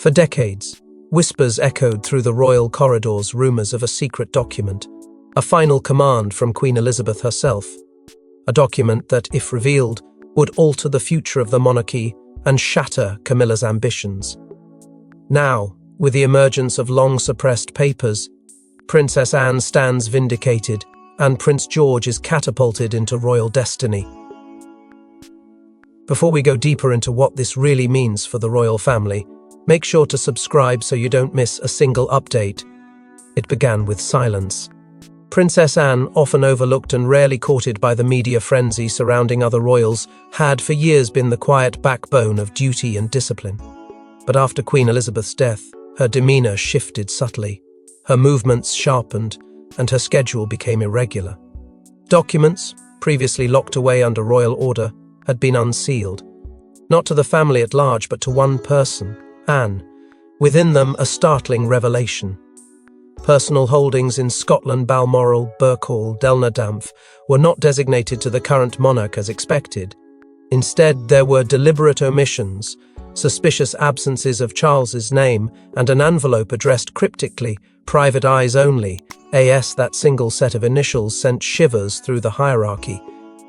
For decades, whispers echoed through the royal corridors rumors of a secret document, a final command from Queen Elizabeth herself, a document that, if revealed, would alter the future of the monarchy and shatter Camilla's ambitions. Now, with the emergence of long-suppressed papers, Princess Anne stands vindicated, and Prince George is catapulted into royal destiny. Before we go deeper into what this really means for the royal family, make sure to subscribe so you don't miss a single update. It began with silence. Princess Anne, often overlooked and rarely courted by the media frenzy surrounding other royals, had for years been the quiet backbone of duty and discipline. But after Queen Elizabeth's death, her demeanor shifted subtly. Her movements sharpened, and her schedule became irregular. Documents, previously locked away under royal order, had been unsealed. Not to the family at large, but to one person, Anne. Within them, a startling revelation. Personal holdings in Scotland, Balmoral, Birkhall, Delnadampf were not designated to the current monarch as expected. Instead, there were deliberate omissions, suspicious absences of Charles's name, and an envelope addressed cryptically, "Private Eyes Only." AS, that single set of initials sent shivers through the hierarchy.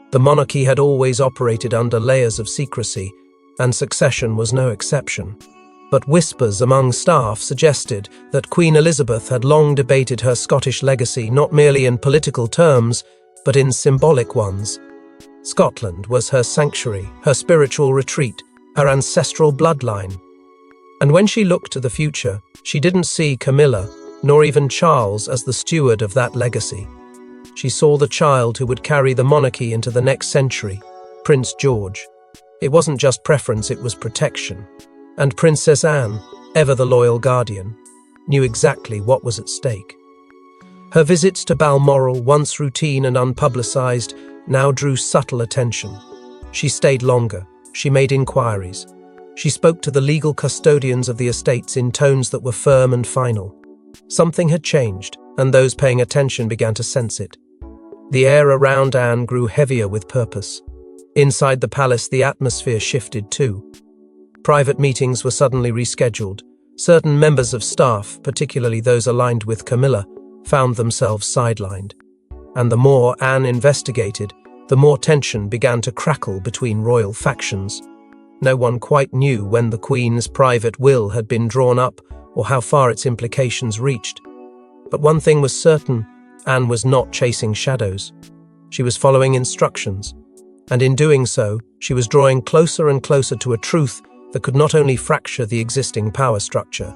The monarchy had always operated under layers of secrecy, and succession was no exception. But whispers among staff suggested that Queen Elizabeth had long debated her Scottish legacy not merely in political terms, but in symbolic ones. Scotland was her sanctuary, her spiritual retreat, her ancestral bloodline. And when she looked to the future, she didn't see Camilla, nor even Charles, as the steward of that legacy. She saw the child who would carry the monarchy into the next century, Prince George. It wasn't just preference, it was protection. And Princess Anne, ever the loyal guardian, knew exactly what was at stake. Her visits to Balmoral, once routine and unpublicized, now drew subtle attention. She stayed longer, she made inquiries. She spoke to the legal custodians of the estates in tones that were firm and final. Something had changed, and those paying attention began to sense it. The air around Anne grew heavier with purpose. Inside the palace, the atmosphere shifted too. Private meetings were suddenly rescheduled. Certain members of staff, particularly those aligned with Camilla, found themselves sidelined. And the more Anne investigated, the more tension began to crackle between royal factions. No one quite knew when the Queen's private will had been drawn up or how far its implications reached. But one thing was certain, Anne was not chasing shadows. She was following instructions. And in doing so, she was drawing closer and closer to a truth that could not only fracture the existing power structure,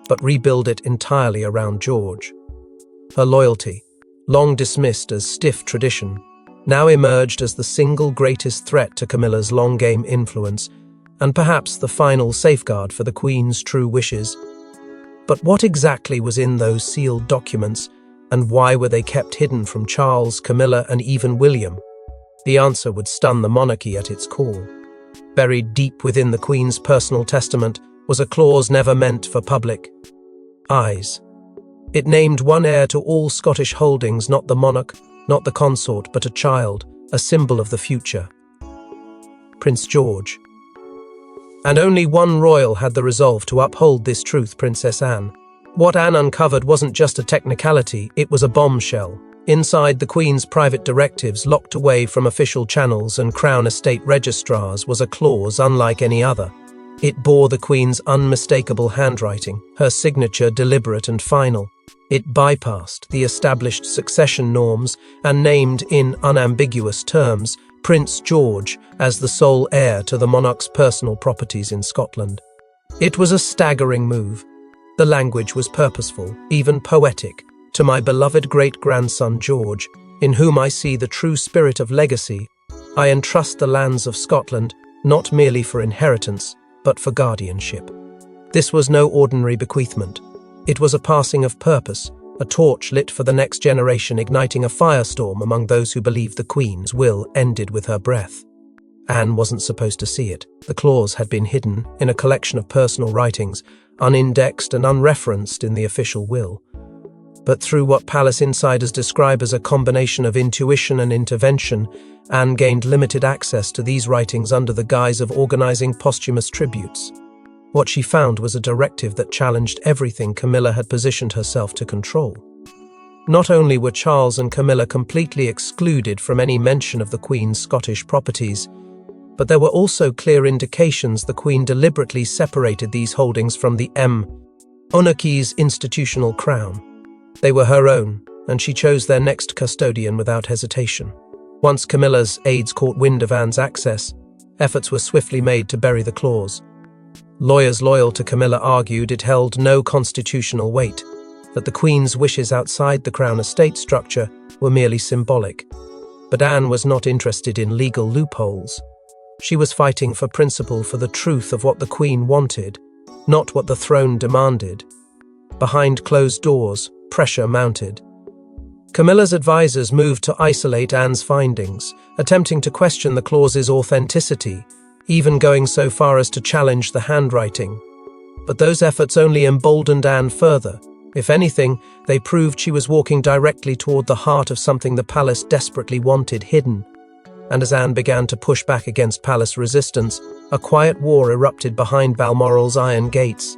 but rebuild it entirely around George. Her loyalty, long dismissed as stiff tradition, now emerged as the single greatest threat to Camilla's long-game influence, and perhaps the final safeguard for the Queen's true wishes. But what exactly was in those sealed documents, and why were they kept hidden from Charles, Camilla, and even William? The answer would stun the monarchy at its core. Buried deep within the Queen's personal testament was a clause never meant for public eyes. It named one heir to all Scottish holdings, not the monarch, not the consort, but a child, a symbol of the future. Prince George. And only one royal had the resolve to uphold this truth, Princess Anne. What Anne uncovered wasn't just a technicality, it was a bombshell. Inside the Queen's private directives, locked away from official channels and Crown Estate registrars, was a clause unlike any other. It bore the Queen's unmistakable handwriting, her signature deliberate and final. It bypassed the established succession norms and named, in unambiguous terms, Prince George as the sole heir to the monarch's personal properties in Scotland. It was a staggering move. The language was purposeful, even poetic. "To my beloved great-grandson George, in whom I see the true spirit of legacy, I entrust the lands of Scotland, not merely for inheritance, but for guardianship." This was no ordinary bequeathment. It was a passing of purpose, a torch lit for the next generation, igniting a firestorm among those who believed the Queen's will ended with her breath. Anne wasn't supposed to see it. The clause had been hidden in a collection of personal writings, unindexed and unreferenced in the official will. But through what palace insiders describe as a combination of intuition and intervention, Anne gained limited access to these writings under the guise of organizing posthumous tributes. What she found was a directive that challenged everything Camilla had positioned herself to control. Not only were Charles and Camilla completely excluded from any mention of the Queen's Scottish properties, but there were also clear indications the Queen deliberately separated these holdings from the monarchy's institutional crown. They were her own, and she chose their next custodian without hesitation. Once Camilla's aides caught wind of Anne's access, efforts were swiftly made to bury the clause. Lawyers loyal to Camilla argued it held no constitutional weight, that the Queen's wishes outside the Crown estate structure were merely symbolic. But Anne was not interested in legal loopholes. She was fighting for principle, for the truth of what the Queen wanted, not what the throne demanded. Behind closed doors, pressure mounted. Camilla's advisors moved to isolate Anne's findings, attempting to question the clause's authenticity, even going so far as to challenge the handwriting. But those efforts only emboldened Anne further. If anything, they proved she was walking directly toward the heart of something the palace desperately wanted hidden. And as Anne began to push back against palace resistance, a quiet war erupted behind Balmoral's iron gates.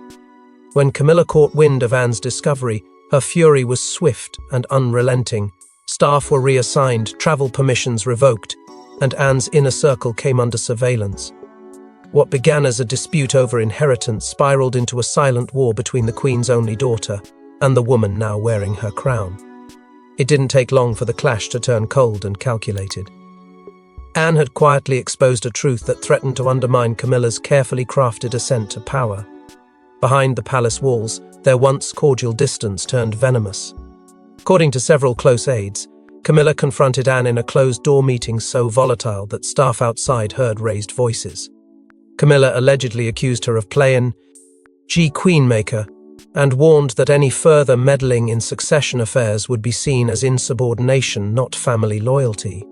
When Camilla caught wind of Anne's discovery, her fury was swift and unrelenting. Staff were reassigned, travel permissions revoked, and Anne's inner circle came under surveillance. What began as a dispute over inheritance spiraled into a silent war between the Queen's only daughter and the woman now wearing her crown. It didn't take long for the clash to turn cold and calculated. Anne had quietly exposed a truth that threatened to undermine Camilla's carefully crafted ascent to power. Behind the palace walls, their once cordial distance turned venomous. According to several close aides, Camilla confronted Anne in a closed-door meeting so volatile that staff outside heard raised voices. Camilla allegedly accused her of playing queenmaker and warned that any further meddling in succession affairs would be seen as insubordination, not family loyalty.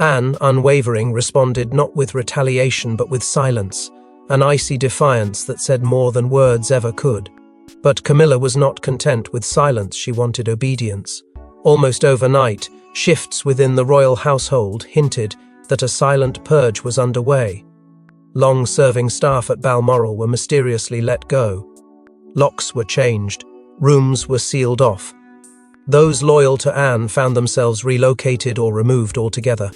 Anne, unwavering, responded not with retaliation but with silence, an icy defiance that said more than words ever could. But Camilla was not content with silence, she wanted obedience. Almost overnight, shifts within the royal household hinted that a silent purge was underway. Long-serving staff at Balmoral were mysteriously let go. Locks were changed, rooms were sealed off. Those loyal to Anne found themselves relocated or removed altogether.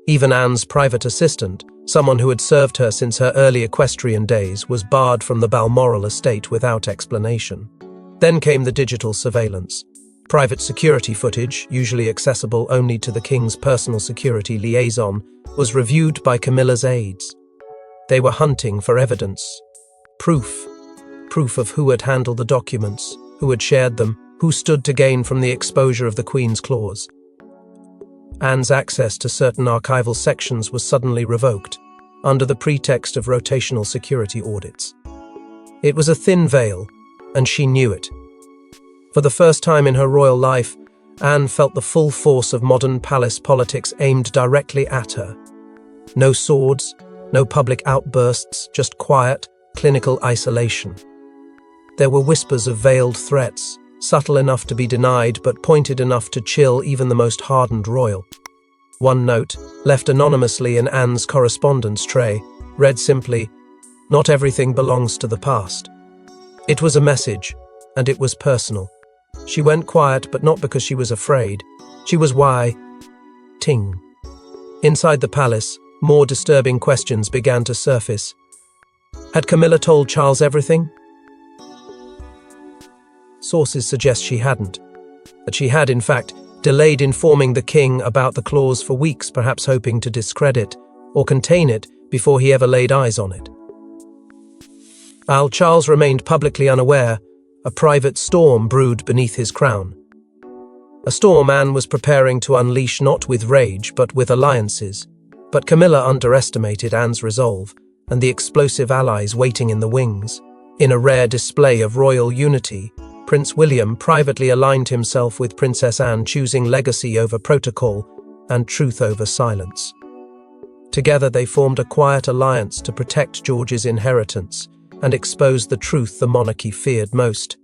Even Anne's private assistant, someone who had served her since her early equestrian days, was barred from the Balmoral estate without explanation. Then came the digital surveillance. Private security footage, usually accessible only to the King's personal security liaison, was reviewed by Camilla's aides. They were hunting for evidence. Proof of who had handled the documents, who had shared them, who stood to gain from the exposure of the Queen's clause. Anne's access to certain archival sections was suddenly revoked, under the pretext of rotational security audits. It was a thin veil, and she knew it. For the first time in her royal life, Anne felt the full force of modern palace politics aimed directly at her. No swords, no public outbursts, just quiet, clinical isolation. There were whispers of veiled threats, subtle enough to be denied but pointed enough to chill even the most hardened royal. One note, left anonymously in Anne's correspondence tray, read simply, "Not everything belongs to the past." It was a message, and it was personal. She went quiet, but not because she was afraid. She was ting. Inside the palace, more disturbing questions began to surface. Had Camilla told Charles everything? Sources suggest she hadn't. That she had, in fact, delayed informing the king about the clause for weeks, perhaps hoping to discredit or contain it before he ever laid eyes on it. While Charles remained publicly unaware, a private storm brewed beneath his crown. A storm Anne was preparing to unleash not with rage but with alliances. But Camilla underestimated Anne's resolve and the explosive allies waiting in the wings. In a rare display of royal unity, Prince William privately aligned himself with Princess Anne, choosing legacy over protocol and truth over silence. Together they formed a quiet alliance to protect George's inheritance and expose the truth the monarchy feared most.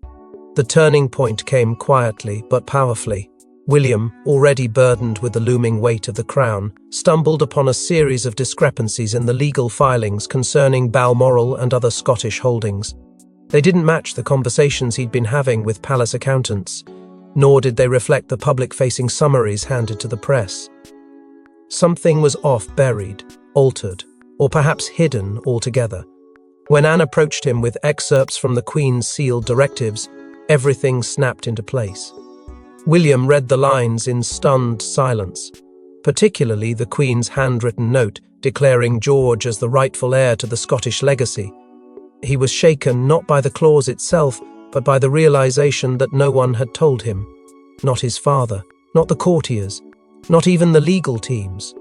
The turning point came quietly but powerfully. William, already burdened with the looming weight of the crown, stumbled upon a series of discrepancies in the legal filings concerning Balmoral and other Scottish holdings. They didn't match the conversations he'd been having with palace accountants, nor did they reflect the public-facing summaries handed to the press. Something was off, buried, altered, or perhaps hidden altogether. When Anne approached him with excerpts from the Queen's sealed directives, everything snapped into place. William read the lines in stunned silence, particularly the Queen's handwritten note declaring George as the rightful heir to the Scottish legacy. He was shaken not by the clause itself, but by the realization that no one had told him. Not his father, not the courtiers, not even the legal teams.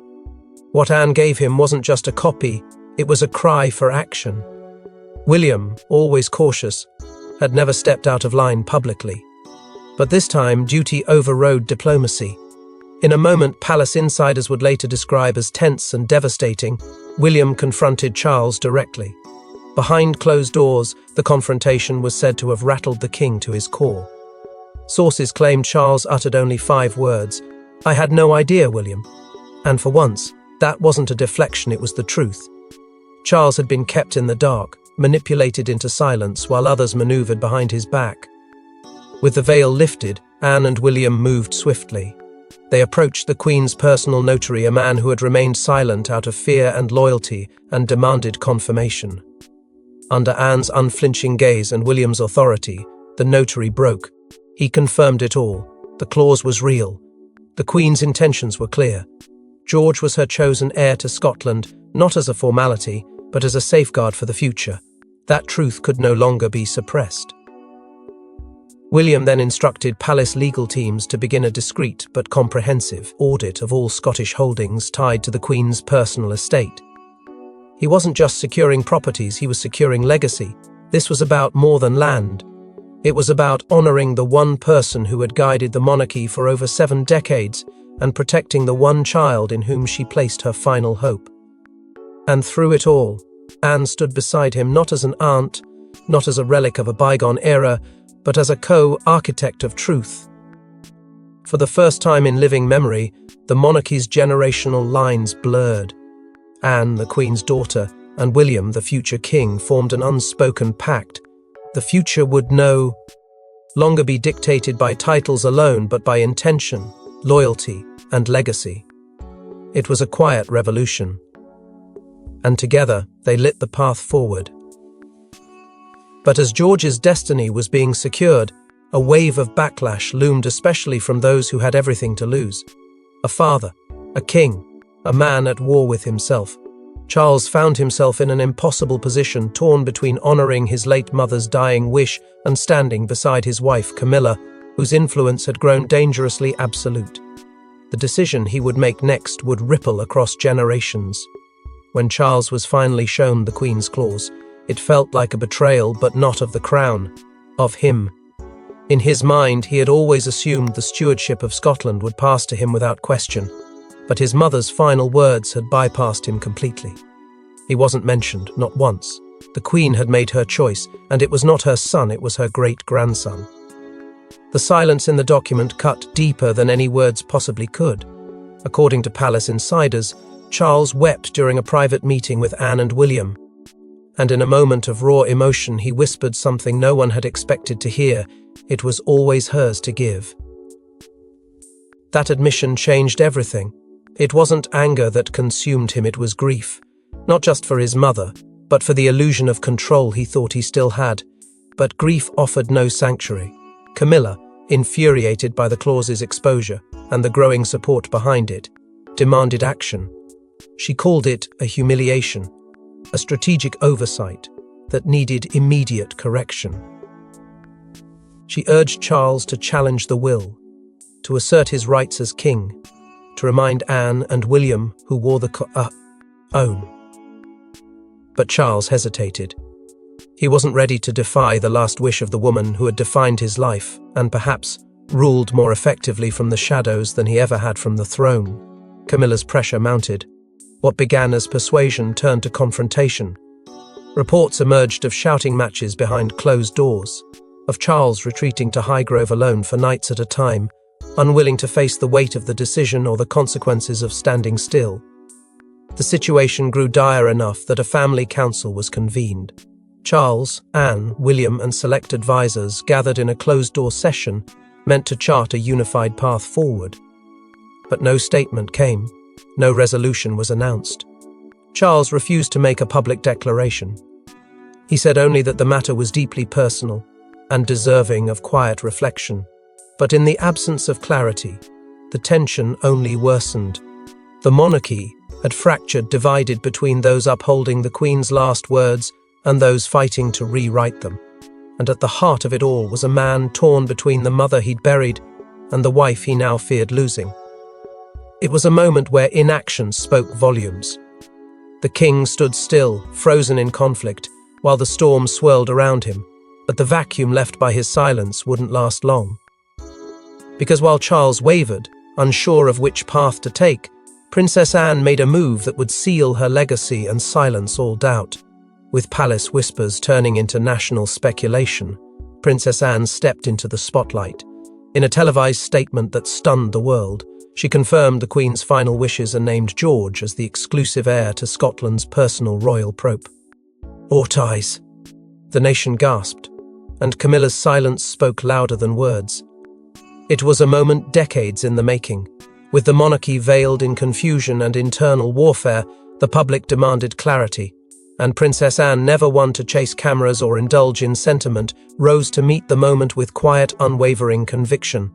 What Anne gave him wasn't just a copy, it was a cry for action. William, always cautious, had never stepped out of line publicly. But this time, duty overrode diplomacy. In a moment palace insiders would later describe as tense and devastating, William confronted Charles directly. Behind closed doors, the confrontation was said to have rattled the king to his core. Sources claimed Charles uttered only 5 words, "I had no idea, William." And for once, that wasn't a deflection, it was the truth. Charles had been kept in the dark, manipulated into silence while others maneuvered behind his back. With the veil lifted, Anne and William moved swiftly. They approached the Queen's personal notary, a man who had remained silent out of fear and loyalty, and demanded confirmation. Under Anne's unflinching gaze and William's authority, the notary broke. He confirmed it all. The clause was real. The Queen's intentions were clear. George was her chosen heir to Scotland, not as a formality, but as a safeguard for the future. That truth could no longer be suppressed. William then instructed palace legal teams to begin a discreet but comprehensive audit of all Scottish holdings tied to the Queen's personal estate. He wasn't just securing properties, he was securing legacy. This was about more than land. It was about honouring the one person who had guided the monarchy for over 7 decades and protecting the one child in whom she placed her final hope. And through it all, Anne stood beside him not as an aunt, not as a relic of a bygone era, but as a co-architect of truth. For the first time in living memory, the monarchy's generational lines blurred. Anne, the Queen's daughter, and William, the future king, formed an unspoken pact. The future would no longer be dictated by titles alone, but by intention, loyalty, and legacy. It was a quiet revolution, and together they lit the path forward. But as George's destiny was being secured, a wave of backlash loomed, especially from those who had everything to lose. A father, a king, a man at war with himself. Charles found himself in an impossible position, torn between honouring his late mother's dying wish and standing beside his wife, Camilla, whose influence had grown dangerously absolute. The decision he would make next would ripple across generations. When Charles was finally shown the Queen's clause, it felt like a betrayal, but not of the crown, of him. In his mind, he had always assumed the stewardship of Scotland would pass to him without question, but his mother's final words had bypassed him completely. He wasn't mentioned, not once. The Queen had made her choice, and it was not her son, it was her great-grandson. The silence in the document cut deeper than any words possibly could. According to palace insiders, Charles wept during a private meeting with Anne and William, and in a moment of raw emotion he whispered something no one had expected to hear. It was always hers to give. That admission changed everything. It wasn't anger that consumed him, it was grief. Not just for his mother, but for the illusion of control he thought he still had. But grief offered no sanctuary. Camilla, infuriated by the clause's exposure and the growing support behind it, demanded action. She called it a humiliation, a strategic oversight that needed immediate correction. She urged Charles to challenge the will, to assert his rights as king, to remind Anne and William, who wore the own. But Charles hesitated. He wasn't ready to defy the last wish of the woman who had defined his life and perhaps ruled more effectively from the shadows than he ever had from the throne. Camilla's pressure mounted. What began as persuasion turned to confrontation. Reports emerged of shouting matches behind closed doors, of Charles retreating to Highgrove alone for nights at a time, unwilling to face the weight of the decision or the consequences of standing still. The situation grew dire enough that a family council was convened. Charles, Anne, William, and select advisors gathered in a closed-door session meant to chart a unified path forward. But no statement came. No resolution was announced. Charles refused to make a public declaration. He said only that the matter was deeply personal and deserving of quiet reflection. But in the absence of clarity, the tension only worsened. The monarchy had fractured, divided between those upholding the Queen's last words and those fighting to rewrite them. And at the heart of it all was a man torn between the mother he'd buried and the wife he now feared losing. It was a moment where inaction spoke volumes. The king stood still, frozen in conflict, while the storm swirled around him, but the vacuum left by his silence wouldn't last long. Because while Charles wavered, unsure of which path to take, Princess Anne made a move that would seal her legacy and silence all doubt. With palace whispers turning into national speculation, Princess Anne stepped into the spotlight. In a televised statement that stunned the world, she confirmed the Queen's final wishes and named George as the exclusive heir to Scotland's personal royal probe. Aughties! The nation gasped, and Camilla's silence spoke louder than words. It was a moment decades in the making. With the monarchy veiled in confusion and internal warfare, the public demanded clarity, and Princess Anne, never one to chase cameras or indulge in sentiment, rose to meet the moment with quiet, unwavering conviction.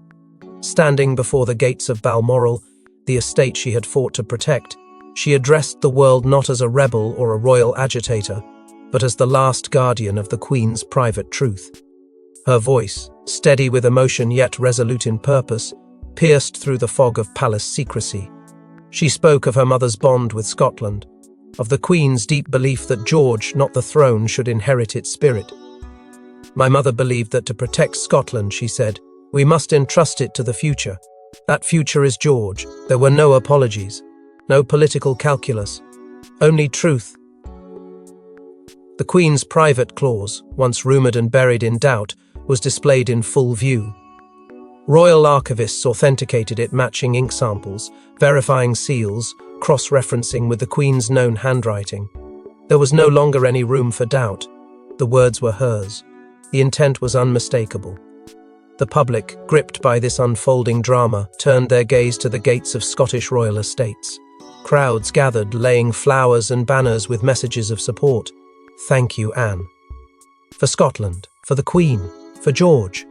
Standing before the gates of Balmoral, the estate she had fought to protect, she addressed the world not as a rebel or a royal agitator, but as the last guardian of the Queen's private truth. Her voice, steady with emotion yet resolute in purpose, pierced through the fog of palace secrecy. She spoke of her mother's bond with Scotland, of the Queen's deep belief that George, not the throne, should inherit its spirit. My mother believed that to protect Scotland, she said, we must entrust it to the future. That future is George. There were no apologies, no political calculus, only truth. The Queen's private clause, once rumoured and buried in doubt, was displayed in full view. Royal archivists authenticated it, matching ink samples, verifying seals, cross-referencing with the Queen's known handwriting. There was no longer any room for doubt. The words were hers. The intent was unmistakable. The public, gripped by this unfolding drama, turned their gaze to the gates of Scottish royal estates. Crowds gathered, laying flowers and banners with messages of support. Thank you, Anne. For Scotland, for the Queen, for George.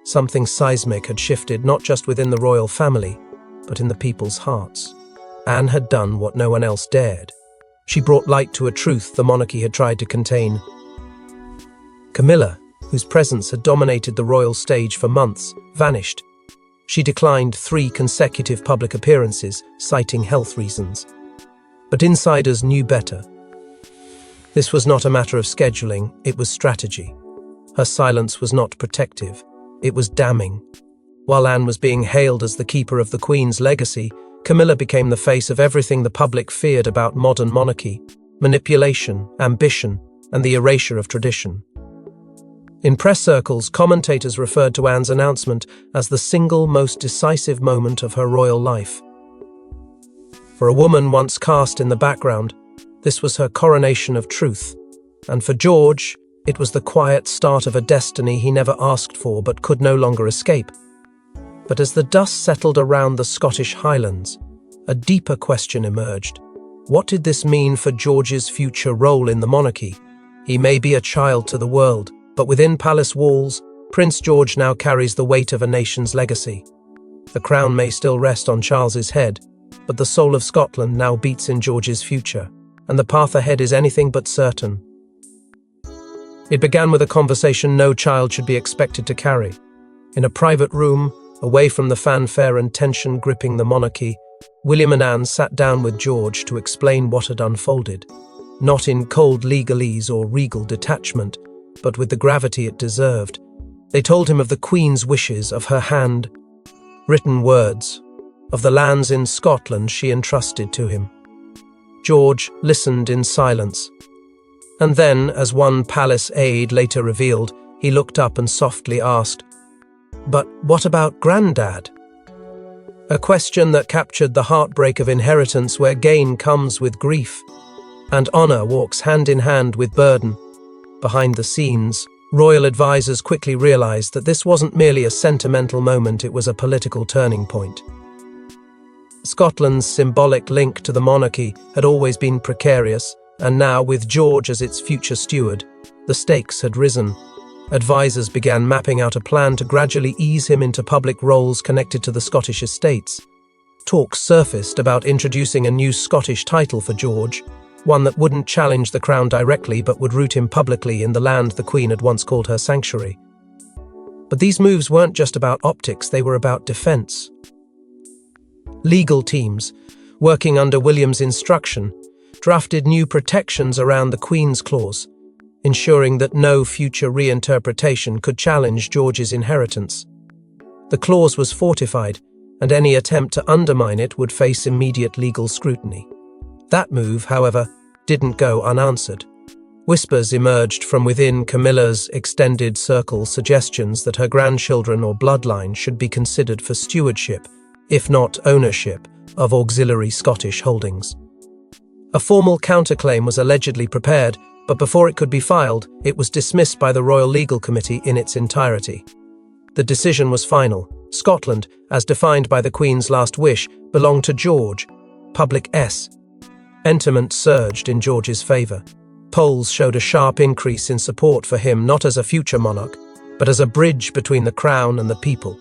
Something seismic had shifted not just within the royal family, but in the people's hearts. Anne had done what no one else dared. She brought light to a truth the monarchy had tried to contain. Camilla, whose presence had dominated the royal stage for months, vanished. She declined 3 consecutive public appearances, citing health reasons. But insiders knew better. This was not a matter of scheduling, it was strategy. Her silence was not protective, it was damning. While Anne was being hailed as the keeper of the Queen's legacy, Camilla became the face of everything the public feared about modern monarchy: manipulation, ambition, and the erasure of tradition. In press circles, commentators referred to Anne's announcement as the single most decisive moment of her royal life. For a woman once cast in the background, this was her coronation of truth, and for George, it was the quiet start of a destiny he never asked for but could no longer escape. But as the dust settled around the Scottish Highlands, a deeper question emerged. What did this mean for George's future role in the monarchy? He may be a child to the world, but within palace walls, Prince George now carries the weight of a nation's legacy. The crown may still rest on Charles's head, but the soul of Scotland now beats in George's future, and the path ahead is anything but certain. It began with a conversation no child should be expected to carry. In a private room, away from the fanfare and tension gripping the monarchy, William and Anne sat down with George to explain what had unfolded, not in cold legalese or regal detachment, but with the gravity it deserved. They told him of the Queen's wishes, of her hand-written words, of the lands in Scotland she entrusted to him. George listened in silence. And then, as one palace aide later revealed, he looked up and softly asked, "But what about Grandad?" A question that captured the heartbreak of inheritance, where gain comes with grief, and honor walks hand in hand with burden. Behind the scenes, royal advisors quickly realized that this wasn't merely a sentimental moment, it was a political turning point. Scotland's symbolic link to the monarchy had always been precarious, and now, with George as its future steward, the stakes had risen. Advisors began mapping out a plan to gradually ease him into public roles connected to the Scottish estates. Talks surfaced about introducing a new Scottish title for George, one that wouldn't challenge the crown directly but would root him publicly in the land the Queen had once called her sanctuary. But these moves weren't just about optics, they were about defense. Legal teams, working under William's instruction, drafted new protections around the Queen's clause, ensuring that no future reinterpretation could challenge George's inheritance. The clause was fortified, and any attempt to undermine it would face immediate legal scrutiny. That move, however, didn't go unanswered. Whispers emerged from within Camilla's extended circle, suggestions that her grandchildren or bloodline should be considered for stewardship, if not ownership, of auxiliary Scottish holdings. A formal counterclaim was allegedly prepared, but before it could be filed, it was dismissed by the Royal Legal Committee in its entirety. The decision was final. Scotland, as defined by the Queen's last wish, belonged to George. Public sentiment surged in George's favour. Polls showed a sharp increase in support for him, not as a future monarch, but as a bridge between the crown and the people.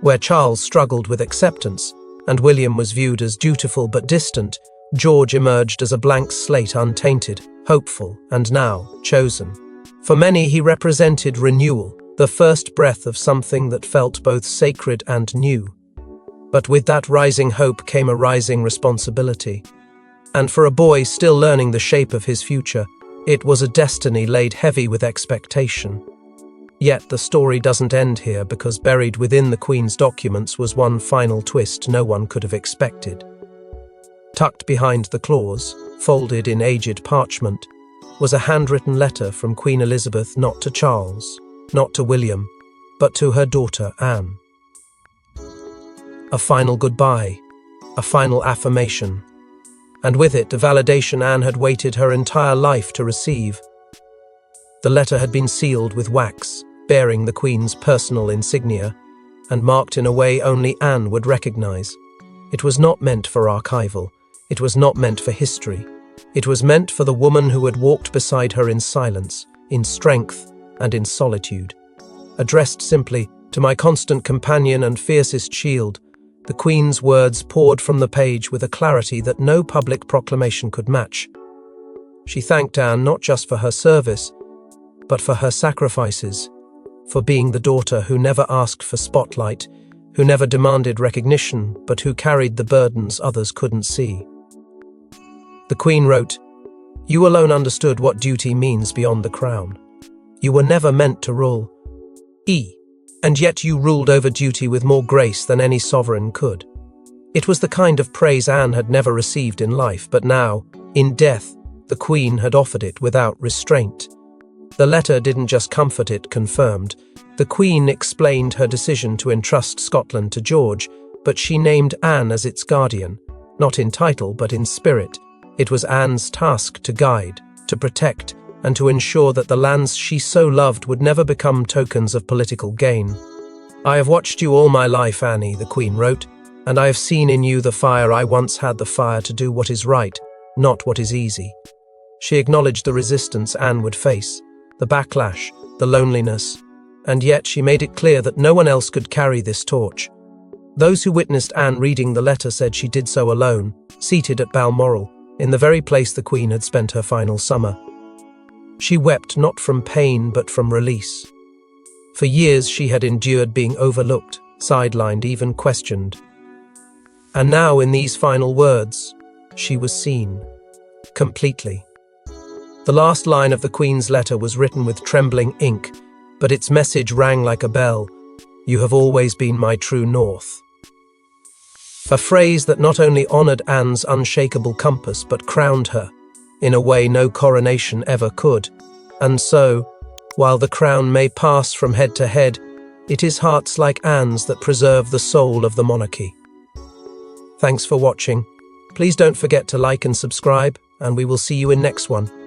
Where Charles struggled with acceptance, and William was viewed as dutiful but distant, George emerged as a blank slate, untainted, hopeful, and now chosen. For many, he represented renewal, the first breath of something that felt both sacred and new. But with that rising hope came a rising responsibility. And for a boy still learning the shape of his future, it was a destiny laid heavy with expectation. Yet the story doesn't end here, because buried within the Queen's documents was one final twist no one could have expected. Tucked behind the clause, folded in aged parchment, was a handwritten letter from Queen Elizabeth, not to Charles, not to William, but to her daughter Anne. A final goodbye, a final affirmation, and with it the validation Anne had waited her entire life to receive. The letter had been sealed with wax, bearing the Queen's personal insignia, and marked in a way only Anne would recognize. It was not meant for archival. It was not meant for history. It was meant for the woman who had walked beside her in silence, in strength, and in solitude. Addressed simply, "To my constant companion and fiercest shield," the Queen's words poured from the page with a clarity that no public proclamation could match. She thanked Anne not just for her service, but for her sacrifices, for being the daughter who never asked for spotlight, who never demanded recognition, but who carried the burdens others couldn't see. The Queen wrote, "You alone understood what duty means beyond the crown. You were never meant to rule. And yet you ruled over duty with more grace than any sovereign could." It was the kind of praise Anne had never received in life, but now, in death, the Queen had offered it without restraint. The letter didn't just comfort, it confirmed. The Queen explained her decision to entrust Scotland to George, but she named Anne as its guardian, not in title but in spirit. It was Anne's task to guide, to protect, and to ensure that the lands she so loved would never become tokens of political gain. "I have watched you all my life, Annie," the Queen wrote, "and I have seen in you the fire I once had, the fire to do what is right, not what is easy." She acknowledged the resistance Anne would face, the backlash, the loneliness, and yet she made it clear that no one else could carry this torch. Those who witnessed Anne reading the letter said she did so alone, seated at Balmoral, in the very place the Queen had spent her final summer. She wept not from pain but from release. For years she had endured being overlooked, sidelined, even questioned. And now, in these final words, she was seen. Completely. The last line of the Queen's letter was written with trembling ink, but its message rang like a bell. "You have always been my true north." A phrase that not only honoured Anne's unshakable compass but crowned her, in a way no coronation ever could. And so, while the crown may pass from head to head, it is hearts like Anne's that preserve the soul of the monarchy. Thanks for watching. Please don't forget to like and subscribe, and we will see you in next one.